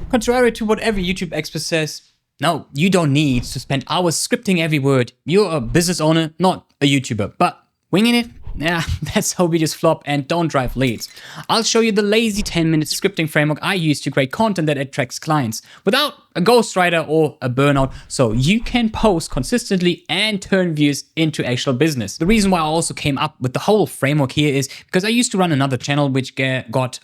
Contrary to what every YouTube expert says, no, you don't need to spend hours scripting every word. You're a business owner, not a YouTuber. But winging it? Yeah, that's how videos flop and don't drive leads. I'll show you the lazy 10-minute scripting framework I use to create content that attracts clients without a ghostwriter or a burnout, so you can post consistently and turn views into actual business. The reason why I also came up with the whole framework here is because I used to run another channel which we got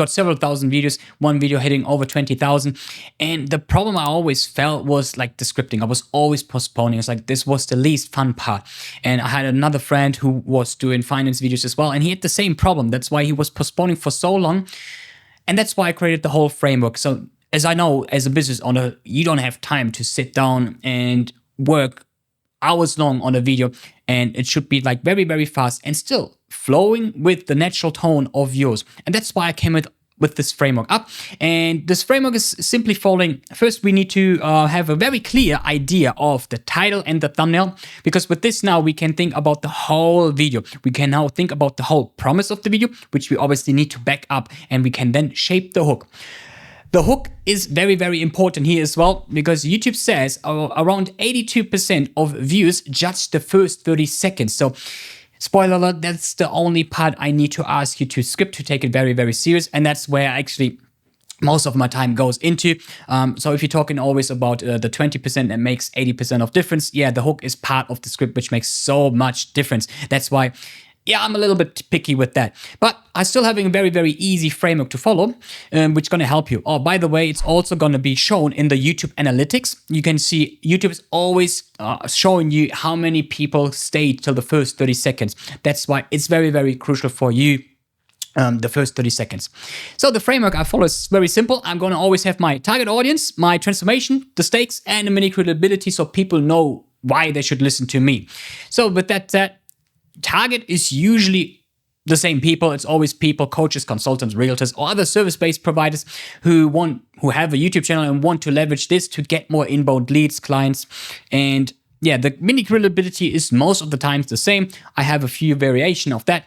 several thousand videos, one video hitting over 20,000, and the problem I always felt was like the scripting. I was always postponing. It's like this was the least fun part. And I had another friend who was doing finance videos as well, and he had the same problem. That's why he was postponing for so long, and that's why I created the whole framework. So as I know, as a business owner, you don't have time to sit down and work hours long on a video, and it should be like very, very fast and still flowing with the natural tone of yours. And that's why I came with this framework up. And this framework is simply following. First, we need to have a very clear idea of the title and the thumbnail, because with this now we can think about the whole video. We can now think about the whole promise of the video, which we obviously need to back up, and we can then shape the hook. The hook is very, very important here as well, because YouTube says around 82% of views judge the first 30 seconds. So spoiler alert, that's the only part I need to ask you to script, to take it very, very serious. And that's where actually most of my time goes into. So if you're talking always about the 20% that makes 80% of difference, yeah, the hook is part of the script, which makes so much difference. That's why, yeah, I'm a little bit picky with that. But I still having a very, very easy framework to follow, which is going to help you. Oh, by the way, it's also going to be shown in the YouTube analytics. You can see YouTube is always showing you how many people stayed till the first 30 seconds. That's why it's very, very crucial for you, the first 30 seconds. So the framework I follow is very simple. I'm going to always have my target audience, my transformation, the stakes, and the mini credibility, so people know why they should listen to me. So with that said, target is usually the same people. It's always people, coaches, consultants, realtors, or other service-based providers who have a YouTube channel and want to leverage this to get more inbound leads, clients. And yeah, the mini credibility is most of the times the same. I have a few variation of that,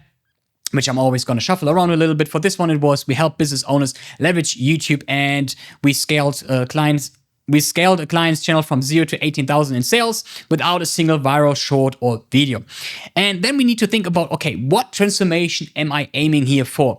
which I'm always going to shuffle around a little bit. For this one, it was we help business owners leverage YouTube, and we scaled clients. We scaled a client's channel from 0 to 18,000 in sales without a single viral short or video. And then we need to think about, okay, what transformation am I aiming here for?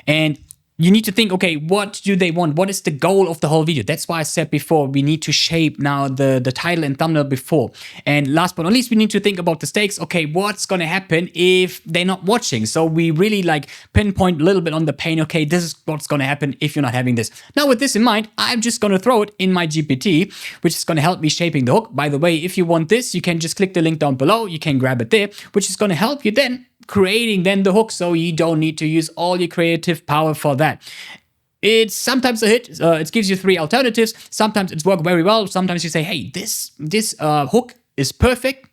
And you need to think, okay, what do they want? What is the goal of the whole video? That's why I said before, we need to shape now the title and thumbnail before. And last but not least, we need to think about the stakes. Okay, what's going to happen if they're not watching? So we really like pinpoint a little bit on the pain. Okay, this is what's going to happen if you're not having this. Now with this in mind, I'm just going to throw it in my GPT, which is going to help me shaping the hook. By the way, if you want this, you can just click the link down below. You can grab it there, which is going to help you then creating then the hook, so you don't need to use all your creative power for that. It's sometimes a hit. It gives you 3 alternatives. Sometimes it's worked very well. Sometimes you say, hey, this hook is perfect.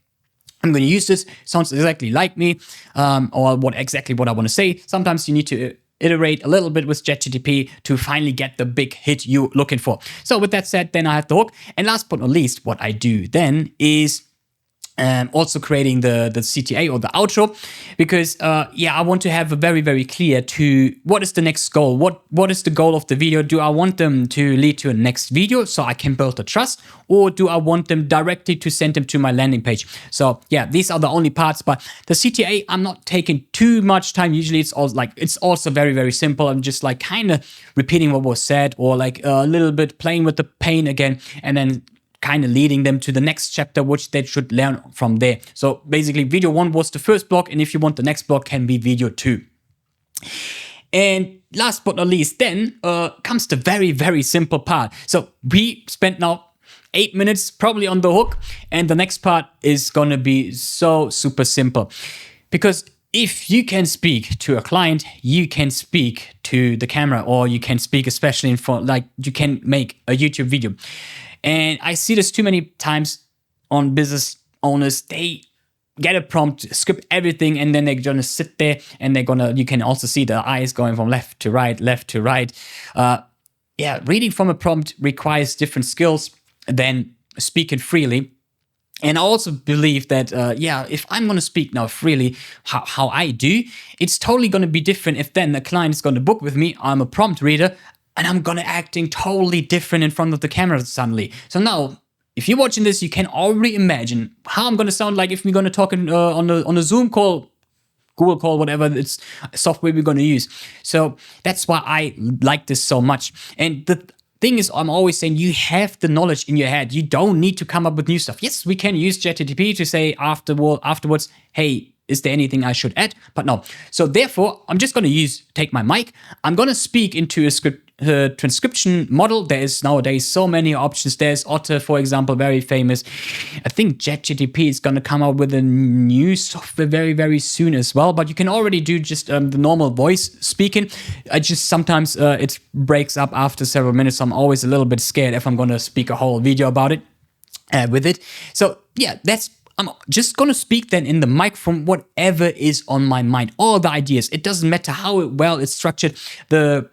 I'm going to use this. Sounds exactly like me, or what I want to say. Sometimes you need to iterate a little bit with ChatGPT to finally get the big hit you're looking for. So with that said, then I have the hook. And last but not least, what I do then is also creating the CTA or the outro, because I want to have a very, very clear to what is the next goal, what is the goal of the video. Do I want them to lead to a next video so I can build the trust, or do I want them directly to send them to my landing page? So yeah, these are the only parts, but the CTA, I'm not taking too much time. Usually it's also very, very simple. I'm just like kind of repeating what was said, or like a little bit playing with the pain again, and then kind of leading them to the next chapter, which they should learn from there. So basically video 1 was the first block, and if you want the next block, can be video 2. And last but not least, then comes the very, very simple part. So we spent now 8 minutes probably on the hook, and the next part is gonna be so super simple. Because if you can speak to a client, you can speak to the camera, or you can speak especially in front, like you can make a YouTube video. And I see this too many times on business owners. They get a prompt, script everything, and then they're gonna sit there and you can also see the eyes going from left to right, left to right. Reading from a prompt requires different skills than speaking freely. And I also believe that, if I'm going to speak now freely, how I do, it's totally going to be different if then the client is going to book with me. I'm a prompt reader. and I'm gonna acting totally different in front of the camera suddenly. So now, if you're watching this, you can already imagine how I'm gonna sound like if we're gonna talk on a Zoom call, Google call, whatever it's software we're gonna use. So that's why I like this so much. And the thing is, I'm always saying you have the knowledge in your head. You don't need to come up with new stuff. Yes, we can use ChatGPT to say afterwards, hey, is there anything I should add? But no. So therefore, I'm just going to take my mic. I'm going to speak into a script transcription model. There is nowadays so many options. There's Otter, for example, very famous. I think ChatGPT is going to come out with a new software very, very soon as well. But you can already do just the normal voice speaking. I just sometimes it breaks up after several minutes. So I'm always a little bit scared if I'm going to speak a whole video about it with it. So yeah, I'm just gonna speak then in the mic from whatever is on my mind, all the ideas. It doesn't matter how well it's structured. The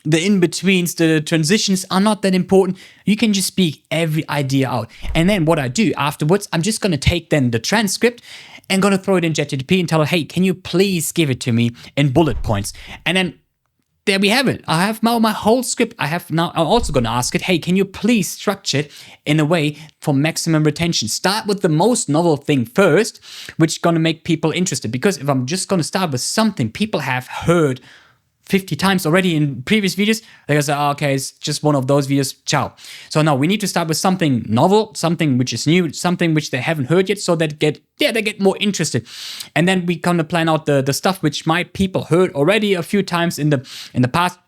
in-betweens, the transitions are not that important. You can just speak every idea out. And then what I do afterwards, I'm just gonna take then the transcript and gonna throw it in ChatGPT and tell it, hey, can you please give it to me in bullet points? And then there we have it. I have now my whole script. I'm also going to ask it, hey, can you please structure it in a way for maximum retention? Start with the most novel thing first, which is going to make people interested. Because if I'm just going to start with something people have heard 50 times already in previous videos, they're gonna say, oh, okay, it's just one of those videos, ciao. So now we need to start with something novel, something which is new, something which they haven't heard yet, so that they get more interested. And then we kind of plan out the stuff which people heard already a few times in the past.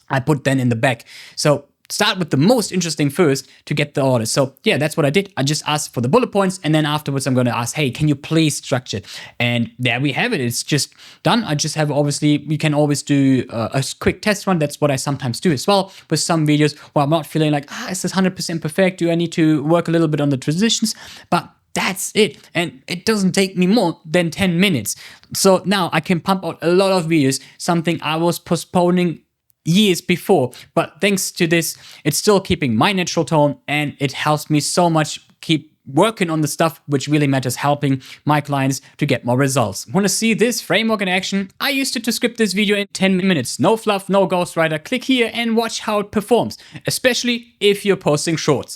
I put then in the back. So start with the most interesting first to get the order. So yeah, that's what I did. I just asked for the bullet points, and then afterwards I'm going to ask, hey, can you please structure it? And there we have it. It's just done. I just have, obviously, you can always do a quick test run. That's what I sometimes do as well with some videos where I'm not feeling like, is this 100% perfect? Do I need to work a little bit on the transitions? But that's it. And it doesn't take me more than 10 minutes. So now I can pump out a lot of videos, something I was postponing years before. But thanks to this, it's still keeping my natural tone, and it helps me so much keep working on the stuff which really matters, helping my clients to get more results. Want to see this framework in action? I used it to script this video in 10 minutes. No fluff, no ghostwriter. Click here and watch how it performs, especially if you're posting shorts.